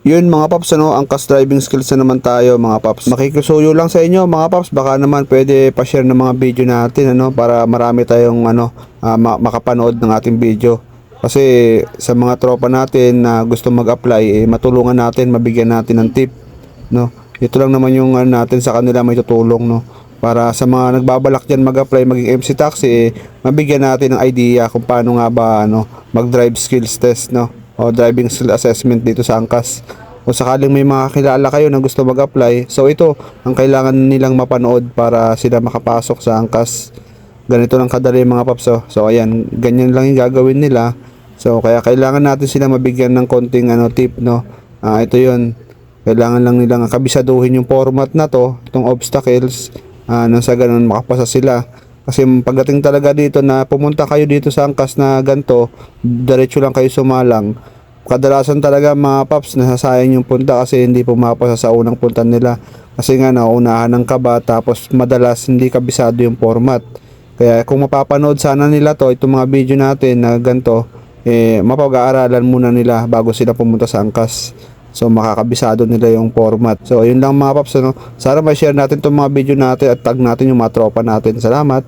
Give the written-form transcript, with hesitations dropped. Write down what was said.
Yun mga paps, ano, angkas driving skills na naman tayo mga paps. Makikisuyo lang sa inyo mga paps, baka naman pwede pa-share ng mga video natin, ano, para marami tayong ano, makapanood ng ating video. Kasi sa mga tropa natin na gusto mag-apply, matulungan natin, mabigyan natin ng tip, no. Ito lang naman yung natin sa kanila may tutulong, no. Para sa mga nagbabalak diyan mag-apply maging MC Taxi, mabigyan natin ng idea kung paano nga ba ano, mag-drive skills test, no, o driving skill assessment dito sa Angkas. Kung sakaling may mga kilala kayo na gusto mag-apply, so ito ang kailangan nilang mapanood para sila makapasok sa Angkas. Ganito lang kadali mga paps, oh. So ayan, ganyan lang yung gagawin nila. So kaya kailangan natin sila mabigyan ng konting ano, tip, no. Ito 'yun. Kailangan lang nilang kabisaduhin yung format na to, itong obstacles, nang sa ganun makapasa sila. Kasi pagdating talaga dito na pumunta kayo dito sa Angkas na ganto, diretso lang kayo sumalang. Kadalasan talaga mga paps, nasasayang yung punta kasi hindi pumapasa sa unang punta nila. Kasi nga nauunahan ng kaba, tapos madalas hindi kabisado yung format. Kaya kung mapapanood sana nila to, itong mga video natin na ganto, mapag-aaralan muna nila bago sila pumunta sa Angkas. So makakabisado nila yung format. So yun lang mga paps, ano. Sana ma-share natin itong mga video natin at tag natin yung mga tropa natin. Salamat!